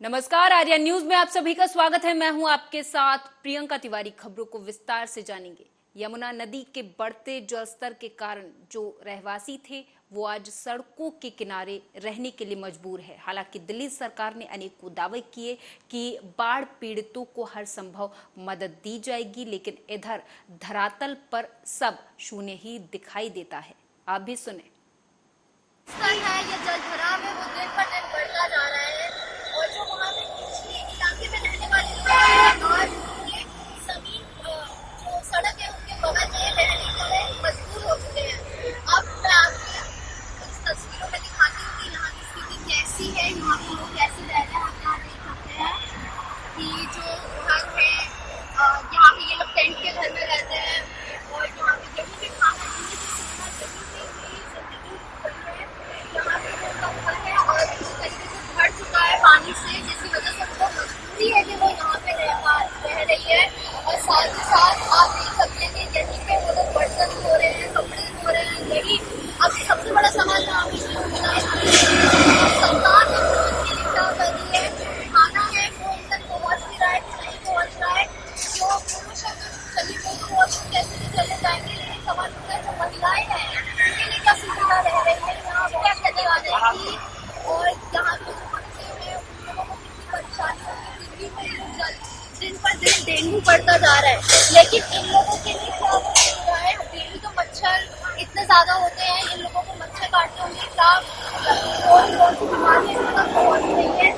नमस्कार, आर्या न्यूज में आप सभी का स्वागत है। मैं हूं आपके साथ प्रियंका तिवारी। खबरों को विस्तार से जानेंगे। यमुना नदी के बढ़ते जलस्तर के कारण जो रहवासी थे वो आज सड़कों के किनारे रहने के लिए मजबूर है। हालांकि दिल्ली सरकार ने अनेकों दावे किए कि बाढ़ पीड़ितों को हर संभव मदद दी जाएगी, लेकिन इधर धरातल पर सब शून्य ही दिखाई देता है। आप भी सुने। ये जल भराव है वो दिन पर दिन बढ़ता जा रहा है और जो वहाँ पे निचले इलाके में रहने वाले लोग हैं और ये सभी जो सड़क है उनके बगल में रहने के लिए मजबूर हो चुके हैं। अब मैं आपको कुछ तस्वीरों में दिखाती हूँ कि यहाँ की स्थिति कैसी है, यहाँ के लोग कैसे रह रहे हैं। आप यहाँ देख सकते हैं कि जो घर है यहाँ पे ये लोग टेंट के घर में रहते हैं और यहाँ पे कहीं भी खाना पीने की सुविधा कहीं भी नहीं, जिंदगी यहाँ पे घर है और इस तरीके से भर चुका है पानी से, जिसकी वजह से उनको मजबूरी है कि वो यहाँ पे रह रही है। और साथ ही साथ आप देख सकते हैं कि यहीं पे वो लोग बर्तन धो रहे हैं, कपड़े धो रहे हैं। यही अब सबसे बड़ा सवाल यहाँ पे होता है सरकार ने उनके लिए क्या कर रही है। खाना है वो उन तक पहुँच भी रहा है कि नहीं पहुँच रहा है। जो पुरुष है चलिए वो कैसे भी चले जाएंगे, लेकिन सवाल होता है जो महिलाएं हैं उनके लिए क्या सुविधा रह रही है, यहाँ क्या खेती आ जाएगी और यहाँ पे जो बच्चे हैं उन लोगों को कितनी परेशानी होगी। दिल्ली में दिन पर दिन डेंगू बढ़ता जा रहा है, लेकिन इन लोगों के लिए क्या हो रहा है। डेंगू तो मच्छर इतने ज्यादा होते हैं, इन लोगों को मच्छर काटते होंगे, क्या कौन सी बीमारी इन तक पहुँच रही है,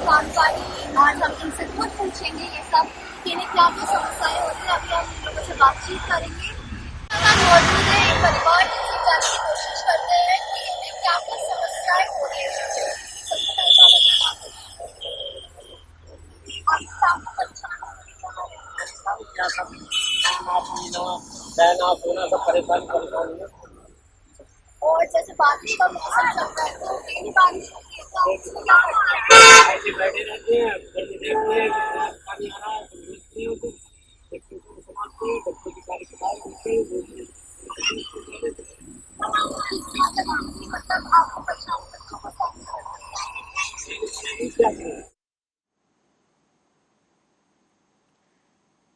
जानकारी आज हम इनसे खुद पूछेंगे ये सब कि इन्हें क्या क्या समस्याएं होती है। अभी हम इन लोगों से बातचीत करेंगे। मौजूद है एक परिवार जिनसे जानने की कोशिश करते हैं कि इन्हें क्या क्या समस्याएं हो रही है। और जैसे बारिश का मौसम चल रहा है तो डेली बारिश होती है तो उसमें क्या करते हैं, बैठे रहते हैं, देखते हैं पानी आ रहा है तो देखते हैं तो बच्चों को संभालते हैं, बच्चों की सारी किताब होते हैं। मतलब आपको बच्चों को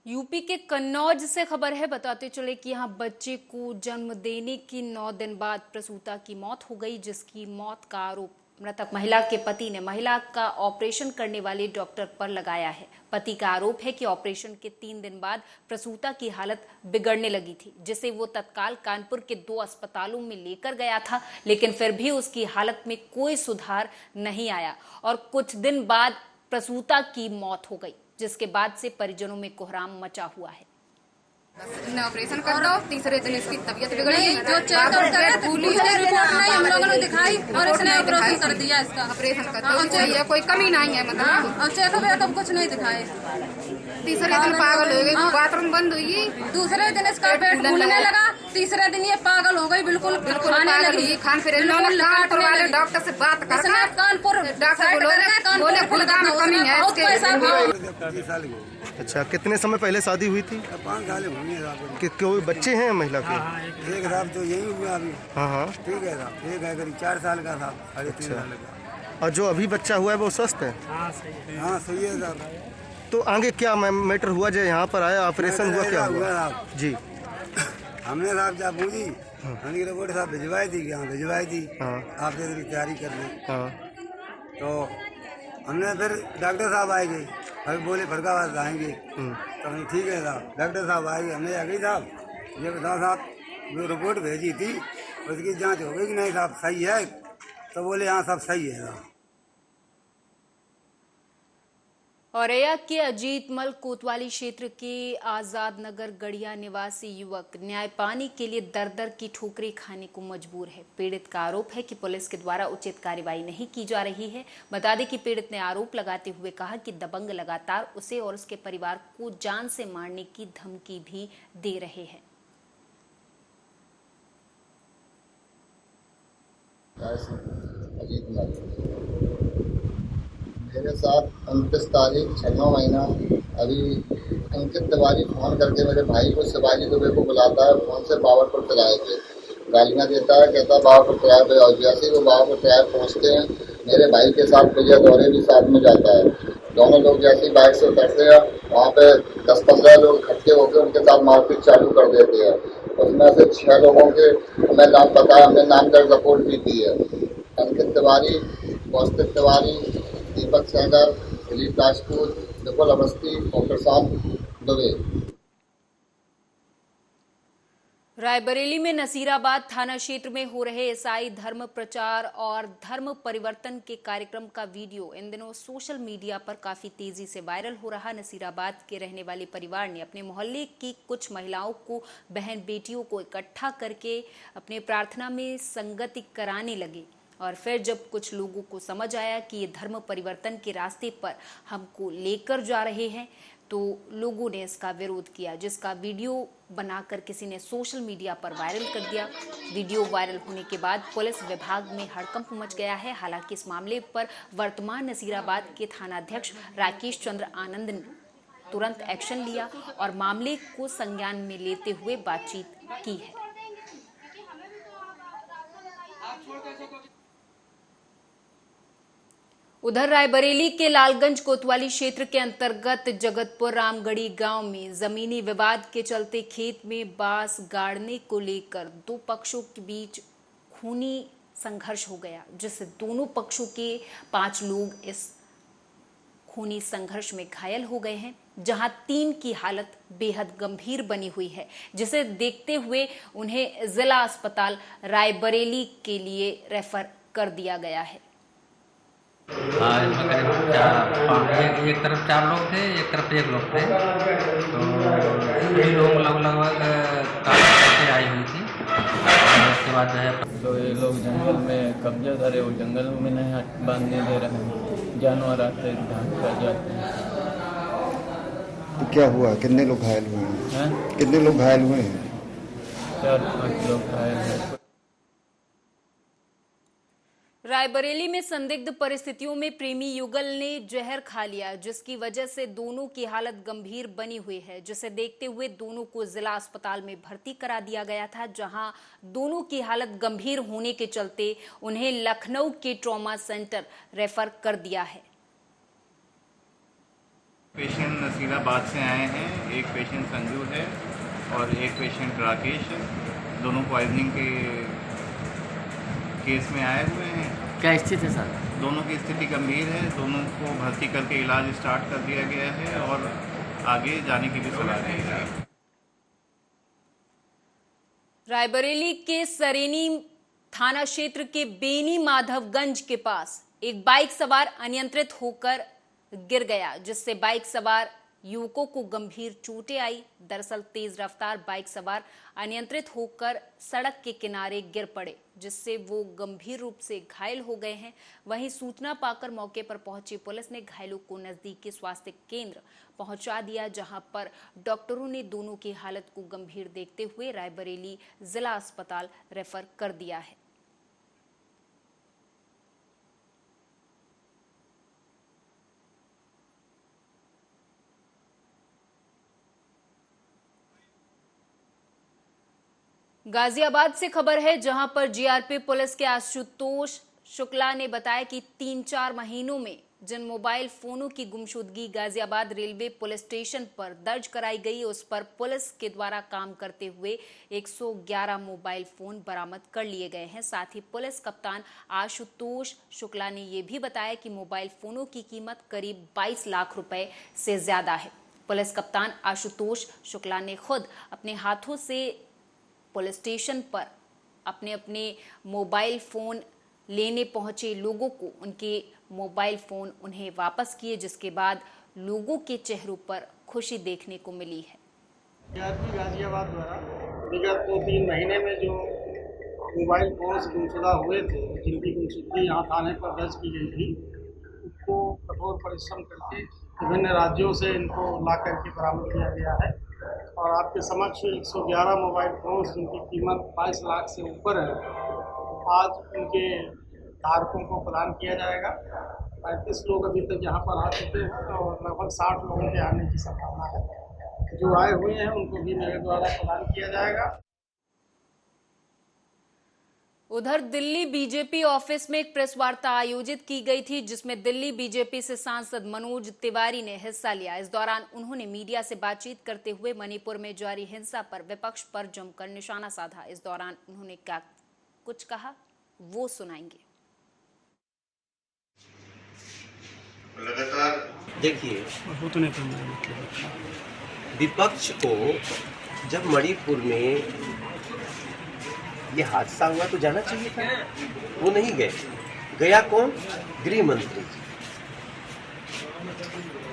यूपी के कन्नौज से खबर है। बताते चले कि यहाँ बच्चे को जन्म देने के 9 दिन बाद प्रसूता की मौत हो गई, जिसकी मौत का आरोप मृतक महिला के पति ने महिला का ऑपरेशन करने वाले डॉक्टर पर लगाया है। पति का आरोप है कि ऑपरेशन के 3 दिन बाद प्रसूता की हालत बिगड़ने लगी थी, जिसे वो तत्काल कानपुर के 2 अस्पतालों में लेकर गया था, लेकिन फिर भी उसकी हालत में कोई सुधार नहीं आया और कुछ दिन बाद प्रसूता की मौत हो गई, जिसके बाद से परिजनों में कोहराम मचा हुआ है। इन्हें ऑपरेशन कर लो, तीसरे दिन इसकी तबीयत बिगड़ गई। जो चेकअप करे पुलिस ने रिपोर्ट नहीं हम लोगों ने दिखाई और इसने ऑपरेशन कर दिया। इसका ऑपरेशन कर कोई कमी नहीं है, मतलब और चेकअप वेकअप कुछ नहीं दिखाए। तीसरे दिन पागल हो गई, बाथरूम बंद हुई। दूसरे दिन इसका पेट फूलने लगा, तीसरे दिन ये पागल हो गई, बिल्कुल खाने लगी। खान फिर कानपुर वाले डॉक्टर से बात कर कानपुर डॉक्टर गुलगा में कमी है। अच्छा, कितने समय पहले शादी हुई थी? 5 साल हुई है साहब। कोई बच्चे हैं महिला के? एक साहब तो यही हुआ अभी। हाँ। ठीक है साहब, एक है करीब 4 साल का साहब, 3.5 साल का। और जो अभी बच्चा हुआ है वो स्वस्थ है? हाँ सही है साहब। तो आगे क्या मैटर हुआ जो यहाँ पर आया, ऑपरेशन हुआ, क्या हुआ साहब जी? हमने साहब जब पूछी हमने रिपोर्ट साहब भिजवाई थी, यहाँ भिजवाई थी। हाँ। आप तैयारी कर ली। हाँ। तो हमने फिर डॉक्टर साहब आएंगे, अभी बोले फड़काबाद आएंगे। तो हमने ठीक है साहब, डॉक्टर साहब आएंगे। हमने आ गई साहब, ये बताओ साहब जो रिपोर्ट भेजी थी उसकी जांच हो गई कि नहीं साहब, सही है? तो बोले हाँ साहब सही है साहब। औरैया के अजीतमल कोतवाली क्षेत्र के आजाद नगर गढ़िया निवासी युवक न्याय पाने के लिए दर दर की ठोकरें खाने को मजबूर है। पीड़ित का आरोप है कि पुलिस के द्वारा उचित कार्रवाई नहीं की जा रही है। बता दें कि पीड़ित ने आरोप लगाते हुए कहा कि दबंग लगातार उसे और उसके परिवार को जान से मारने की धमकी भी दे रहे हैं। मेरे साथ 29 तारीख 6वां महीना अभी अंकित तिवारी फोन करके मेरे भाई को शिवाजी दुबे को बुलाता है। फोन से बाबरपुर किराए पे गालियाँ देता है, कहता है बाबरपुर किराए पे। और जैसे ही वो बाबरपुर किराए पहुँचते हैं मेरे भाई के साथ प्रिया दौरे भी साथ में जाता है। दोनों लोग जैसे ही बाइक से उतरते हैं वहाँ पे 10-15 लोग इकट्ठे होकर उनके साथ मारपीट चालू कर देते हैं। उसमें से 6 लोगों के हमें नाम पता है, हमने नाम दर्ज रिपोर्ट भी दी है। अंकित तिवारी, कौस्तुभ तिवारी, दीपक सहगल, दिलीप राजपूत, विपुल अवस्थी और प्रशांत दुबे। रायबरेली में नसीराबाद थाना क्षेत्र में हो रहे ईसाई धर्म प्रचार और धर्म परिवर्तन के कार्यक्रम का वीडियो इन दिनों सोशल मीडिया पर काफी तेजी से वायरल हो रहा। नसीराबाद के रहने वाले परिवार ने अपने मोहल्ले की कुछ महिलाओं को, बहन बेटियों को इकट्ठा करके अपने प्रार्थना में संगति कराने लगे और फिर जब कुछ लोगों को समझ आया कि ये धर्म परिवर्तन के रास्ते पर हमको लेकर जा रहे हैं तो लोगों ने इसका विरोध किया, जिसका वीडियो बनाकर किसी ने सोशल मीडिया पर वायरल कर दिया। वीडियो वायरल होने के बाद पुलिस विभाग में हड़कंप मच गया है। हालांकि इस मामले पर वर्तमान नसीराबाद के थानाध्यक्ष राकेश चंद्र आनंद ने तुरंत एक्शन लिया और मामले को संज्ञान में लेते हुए बातचीत की है। उधर रायबरेली के लालगंज कोतवाली क्षेत्र के अंतर्गत जगतपुर रामगढ़ी गांव में जमीनी विवाद के चलते खेत में बांस गाड़ने को लेकर दो पक्षों के बीच खूनी संघर्ष हो गया, जिससे दोनों पक्षों के 5 लोग इस खूनी संघर्ष में घायल हो गए हैं, जहां 3 की हालत बेहद गंभीर बनी हुई है, जिसे देखते हुए उन्हें जिला अस्पताल रायबरेली के लिए रेफर कर दिया गया है। हाँ, इसमें करीब एक तरफ 4 लोग थे, एक तरफ 1 लोग थे। तो सभी लोग लगभग काफी करके आई हुई थी। और उसके बाद जो है तो ये लोग जंगल में कब्जा करे, वो जंगल में नहीं बांधने दे रहे हैं, जानवर आते धान कर जाते हैं। तो क्या हुआ, कितने लोग घायल हुए हैं? कितने लोग घायल हुए हैं? 4-5 लोग घायल हैं। रायबरेली में संदिग्ध परिस्थितियों में प्रेमी युगल ने जहर खा लिया, जिसकी वजह से दोनों की हालत गंभीर बनी हुई है, जिसे देखते हुए दोनों को जिला अस्पताल में भर्ती करा दिया गया था, जहां दोनों की हालत गंभीर होने के चलते उन्हें लखनऊ के ट्रॉमा सेंटर रेफर कर दिया है। पेशेंट नसीराबाद से आए हैं, एक पेशेंट संजू है और एक पेशेंट राकेश है। दोनों पॉइजनिंग के केस में आए हुए हैं। क्या स्थिति है सर? दोनों की स्थिति गंभीर है, दोनों को भर्ती करके इलाज स्टार्ट कर दिया गया है और आगे जाने की भी सलाह दी गई है। रायबरेली के सरेनी थाना क्षेत्र के बेनी माधवगंज के पास एक बाइक सवार अनियंत्रित होकर गिर गया, जिससे बाइक सवार युवकों को गंभीर चोटें आई। दरअसल तेज रफ्तार बाइक सवार अनियंत्रित होकर सड़क के किनारे गिर पड़े, जिससे वो गंभीर रूप से घायल हो गए हैं। वहीं सूचना पाकर मौके पर पहुंची पुलिस ने घायलों को नजदीकी स्वास्थ्य केंद्र पहुंचा दिया, जहां पर डॉक्टरों ने दोनों की हालत को गंभीर देखते हुए रायबरेली जिला अस्पताल रेफर कर दिया है। गाजियाबाद से खबर है, जहां पर जीआरपी पुलिस के आशुतोष शुक्ला ने बताया कि 3-4 महीनों में जिन मोबाइल फोनों की गुमशुदगी गाजियाबाद रेलवे पुलिस स्टेशन पर दर्ज कराई गई, उस पर पुलिस के द्वारा काम करते हुए 111 मोबाइल फोन बरामद कर लिए गए हैं। साथ ही पुलिस कप्तान आशुतोष शुक्ला ने यह भी बताया कि मोबाइल फोनों की कीमत करीब 22 लाख रुपए से ज्यादा है। पुलिस कप्तान आशुतोष शुक्ला ने खुद अपने हाथों से पुलिस स्टेशन पर अपने मोबाइल फोन लेने पहुंचे लोगों को उनके मोबाइल फोन उन्हें वापस किए, जिसके बाद लोगों के चेहरों पर खुशी देखने को मिली है। जीआरपी गाजियाबाद द्वारा विगत 2-3 महीने में जो मोबाइल फोन गुमशुदा हुए थे, जिनकी गुमशुदगी यहाँ थाने पर दर्ज की गई थी, उसको कठोर परिश्रम करके विभिन्न राज्यों से इनको ला करके बरामद किया गया है और आपके समक्ष 111 मोबाइल फोन जिनकी कीमत 22 लाख से ऊपर है, आज उनके धारकों को प्रदान किया जाएगा। 35 लोग अभी तक यहाँ पर आ चुके हैं और लगभग 60 लोगों के आने की संभावना है। जो आए हुए हैं उनको भी मेरे द्वारा प्रदान किया जाएगा। उधर दिल्ली बीजेपी ऑफिस में एक प्रेस वार्ता आयोजित की गई थी, जिसमें दिल्ली बीजेपी से सांसद मनोज तिवारी ने हिस्सा लिया। इस दौरान उन्होंने मीडिया से बातचीत करते हुए मणिपुर में जारी हिंसा पर विपक्ष पर जमकर निशाना साधा। इस दौरान उन्होंने क्या कुछ कहा वो सुनाएंगे। लगातार देखिए, विपक्ष को जब मणिपुर में ये हादसा हुआ तो जाना चाहिए था, वो नहीं गए। गया कौन? गृह मंत्री।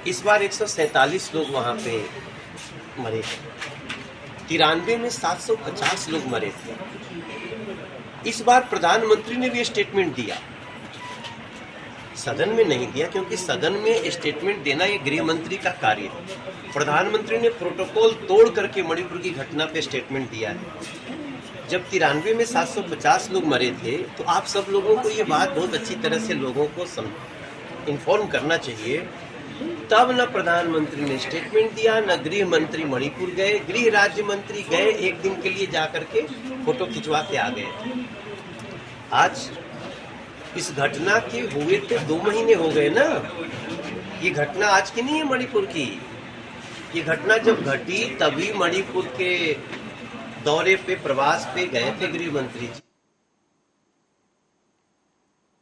इस बार 147 लोग वहां पे मरे थे, 93 में 750 लोग मरे थे। इस बार प्रधानमंत्री ने भी स्टेटमेंट दिया, सदन में नहीं दिया, क्योंकि सदन में स्टेटमेंट देना ये गृह मंत्री का कार्य है। प्रधानमंत्री ने प्रोटोकॉल तोड़ करके मणिपुर की घटना पे स्टेटमेंट दिया है। जब 93 में 750 लोग मरे थे, तो आप सब लोगों को ये बात बहुत अच्छी तरह से लोगों को इन्फॉर्म करना चाहिए। तब न प्रधानमंत्री ने स्टेटमेंट दिया, न गृह मंत्री मणिपुर गए। गृह राज्य मंत्री गए, एक दिन के लिए जाकर के फोटो खिंचवा के आ गए। आज इस घटना के हुए तो 2 महीने हो गए ना। ये घटना आज की नहीं है मणिपुर की। ये घटना जब घटी तभी मणिपुर के दौरे पे, प्रवास पे गए थे गृह मंत्री जी।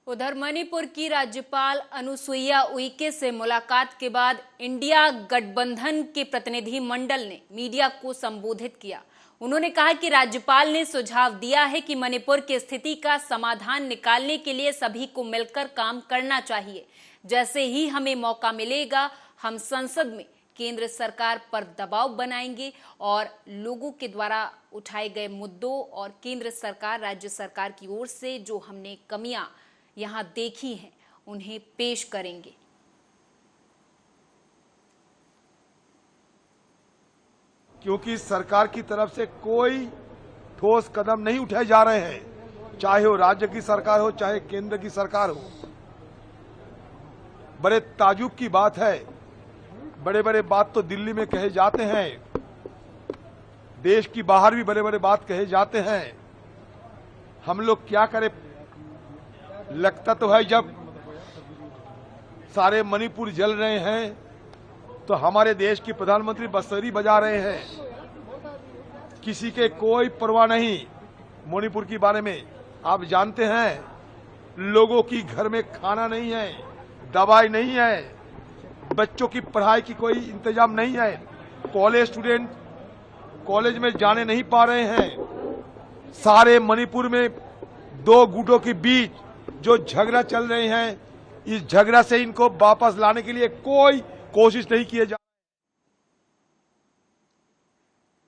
उधर मणिपुर की राज्यपाल अनुसुईया उइके से मुलाकात के बाद इंडिया गठबंधन के प्रतिनिधि मंडल ने मीडिया को संबोधित किया। उन्होंने कहा कि राज्यपाल ने सुझाव दिया है कि मणिपुर की स्थिति का समाधान निकालने के लिए सभी को मिलकर काम करना चाहिए। जैसे ही हमें मौका मिलेगा, हम संसद में केंद्र सरकार पर दबाव बनाएंगे और लोगों के द्वारा उठाए गए मुद्दों और केंद्र सरकार, राज्य सरकार की ओर से जो हमने कमियां यहां देखी हैं, उन्हें पेश करेंगे। क्योंकि सरकार की तरफ से कोई ठोस कदम नहीं उठाए जा रहे हैं, चाहे वो राज्य की सरकार हो, चाहे केंद्र की सरकार हो। बड़े ताजुब की बात है, बड़े बड़े बात तो दिल्ली में कहे जाते हैं, देश की बाहर भी बड़े बड़े बात कहे जाते हैं। हम लोग क्या करें? लगता तो है जब सारे मणिपुर जल रहे हैं तो हमारे देश की प्रधानमंत्री बंसुरी बजा रहे हैं। किसी के कोई परवाह नहीं मणिपुर के बारे में। आप जानते हैं, लोगों की घर में खाना नहीं है, दवाई नहीं है, बच्चों की पढ़ाई की कोई इंतजाम नहीं है, कॉलेज स्टूडेंट कॉलेज में जाने नहीं पा रहे हैं। सारे मणिपुर में 2 गुटों के बीच जो झगड़ा चल रहे हैं, इस झगड़ा से इनको वापस लाने के लिए कोई कोशिश नहीं किए जा।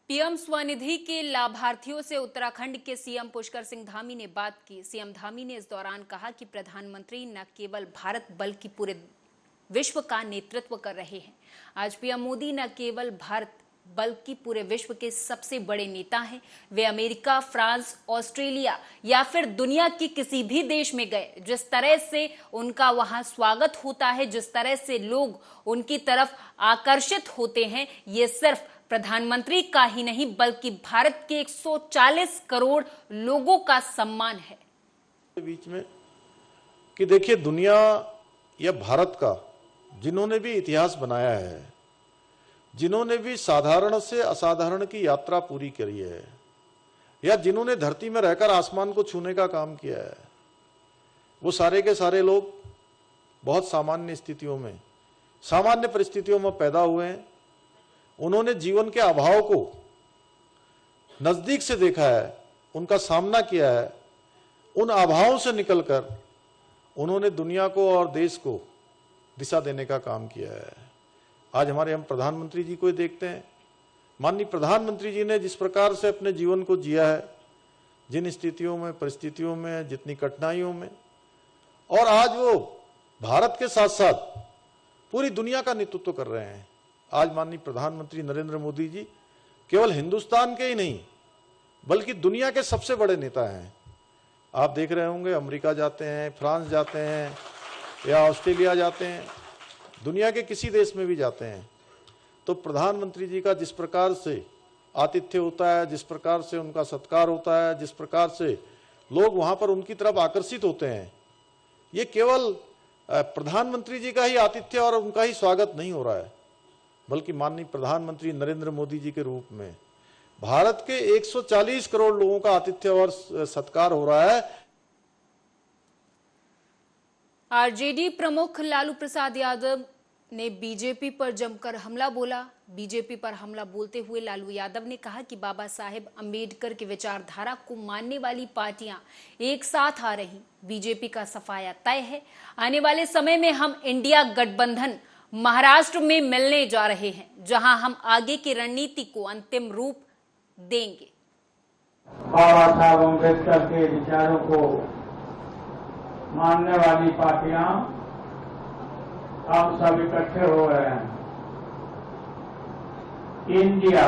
पीएम स्वनिधि के लाभार्थियों से उत्तराखंड के सीएम पुष्कर सिंह धामी ने बात की। सीएम धामी ने इस दौरान कहा कि प्रधानमंत्री न केवल भारत बल्कि पूरे विश्व का नेतृत्व कर रहे हैं। आज पीएम मोदी न केवल भारत बल्कि पूरे विश्व के सबसे बड़े नेता हैं। वे अमेरिका, फ्रांस, ऑस्ट्रेलिया या फिर दुनिया के किसी भी देश में गए, जिस तरह से उनका वहां स्वागत होता है, जिस तरह से लोग उनकी तरफ आकर्षित होते हैं, ये सिर्फ प्रधानमंत्री का ही नहीं बल्कि भारत के 140 करोड़ लोगों का सम्मान है। बीच में कि देखिए, दुनिया या भारत का जिन्होंने भी इतिहास बनाया है, जिन्होंने भी साधारण से असाधारण की यात्रा पूरी करी है, या जिन्होंने धरती में रहकर आसमान को छूने का काम किया है, वो सारे के सारे लोग बहुत सामान्य स्थितियों में, सामान्य परिस्थितियों में पैदा हुए हैं। उन्होंने जीवन के अभाव को नजदीक से देखा है, उनका सामना किया है। उन अभावों से निकलकर उन्होंने दुनिया को और देश को दिशा देने का काम किया है। आज हमारे हम प्रधानमंत्री जी को देखते हैं। माननीय प्रधानमंत्री जी ने जिस प्रकार से अपने जीवन को जिया है, जिन स्थितियों में, परिस्थितियों में, जितनी कठिनाइयों में, और आज वो भारत के साथ साथ पूरी दुनिया का नेतृत्व कर रहे हैं। आज माननीय प्रधानमंत्री नरेंद्र मोदी जी केवल हिंदुस्तान के ही नहीं बल्कि दुनिया के सबसे बड़े नेता हैं। आप देख रहे होंगे, अमेरिका जाते हैं, फ्रांस जाते हैं या ऑस्ट्रेलिया जाते हैं, दुनिया के किसी देश में भी जाते हैं, तो प्रधानमंत्री जी का जिस प्रकार से आतिथ्य होता है, जिस प्रकार से उनका सत्कार होता है, जिस प्रकार से लोग वहां पर उनकी तरफ आकर्षित होते हैं। ये केवल प्रधानमंत्री जी का ही आतिथ्य और उनका ही स्वागत नहीं हो रहा है, बल्कि माननीय प्रधानमंत्री नरेंद्र मोदी जी के रूप में भारत के 140 करोड़ लोगों का आतिथ्य और सत्कार हो रहा है। आरजेडी प्रमुख लालू प्रसाद यादव ने बीजेपी पर जमकर हमला बोला। बीजेपी पर हमला बोलते हुए लालू यादव ने कहा कि बाबा साहेब अंबेडकर की विचारधारा को मानने वाली पार्टियां एक साथ आ रही। बीजेपी का सफाया तय है, आने वाले समय में हम इंडिया गठबंधन महाराष्ट्र में मिलने जा रहे हैं, जहां हम आगे की रणनीति को अंतिम रूप देंगे। बाबा साहब अम्बेडकर के विचारों को मानने वाली पार्टियां अब सब इकट्ठे हो रहे हैं। India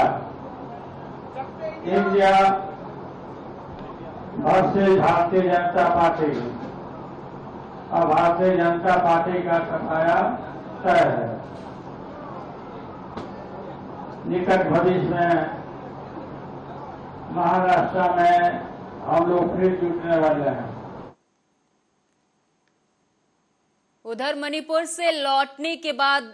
versus Bharatiya Janata party, और भारतीय जनता पार्टी का सफाया तय है। निकट भविष्य में महाराष्ट्र में हम लोग फिर जुटने वाले हैं। उधर मणिपुर से लौटने के बाद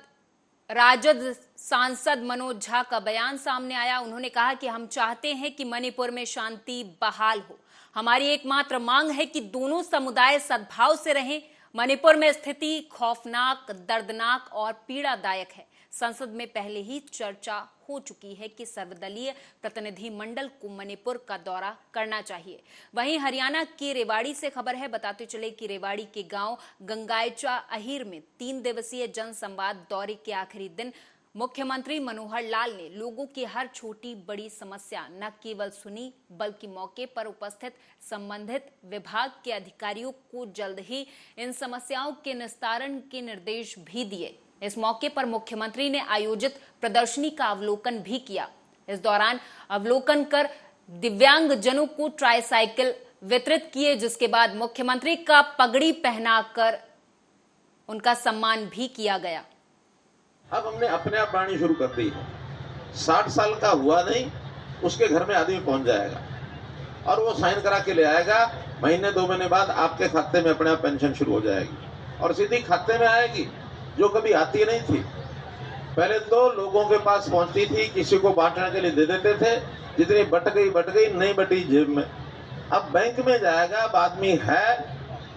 राजद सांसद मनोज झा का बयान सामने आया। उन्होंने कहा कि हम चाहते हैं कि मणिपुर में शांति बहाल हो। हमारी एकमात्र मांग है कि दोनों समुदाय सद्भाव से रहें। मणिपुर में स्थिति खौफनाक, दर्दनाक और पीड़ादायक है। संसद में पहले ही चर्चा हो चुकी है कि सर्वदलीय प्रतिनिधिमंडल को मणिपुर का दौरा करना चाहिए। वहीं हरियाणा के रेवाड़ी से खबर है, बताते चले कि रेवाड़ी के गांव गंगायचा अहीर में 3 दिवसीय जनसंवाद दौरे के आखिरी दिन मुख्यमंत्री मनोहर लाल ने लोगों की हर छोटी बड़ी समस्या न केवल सुनी, बल्कि मौके पर उपस्थित संबंधित विभाग के अधिकारियों को जल्द ही इन समस्याओं के निस्तारण के निर्देश भी दिए। इस मौके पर मुख्यमंत्री ने आयोजित प्रदर्शनी का अवलोकन भी किया। इस दौरान अवलोकन कर दिव्यांग जनों को ट्राईसाइकिल वितरित किए, जिसके बाद मुख्यमंत्री का पगड़ी पहनाकर उनका सम्मान भी किया गया। अब हमने अपने आप बाणी शुरू कर दी है। 60 साल का हुआ नहीं, उसके घर में आदमी पहुंच जाएगा और वो साइन करा के ले आएगा। महीने 2 महीने बाद आपके खाते में अपने आप पेंशन शुरू हो जाएगी और सीधी खाते में आएगी, जो कभी आती नहीं थी। पहले तो लोगों के पास पहुंचती थी, किसी को बांटने के लिए दे देते थे, जितनी बट गई नहीं बटी जेब में। अब बैंक में जाएगा, अब आदमी है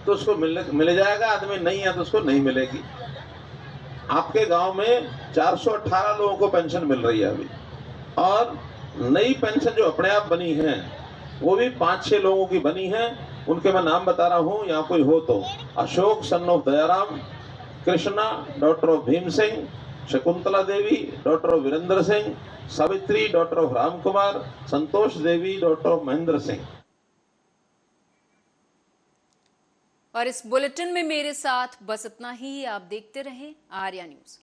तो उसको मिल जाएगा, आदमी नहीं है तो उसको नहीं मिलेगी। आपके गांव में 418 लोगों को पेंशन मिल रही है अभी, और नई पेंशन जो अपने आप बनी है वो भी 5-6 लोगों की बनी है। उनके मैं नाम बता रहा हूं, यहाँ कोई हो तो। Ashok son of Dayaram, Krishna daughter of Bhim Singh, Shakuntala Devi daughter of Virendra Singh, Savitri daughter of Ram Kumar, Santosh Devi daughter of Mahendra Singh. और इस बुलेटिन में मेरे साथ बस इतना ही। आप देखते रहें आर्या न्यूज।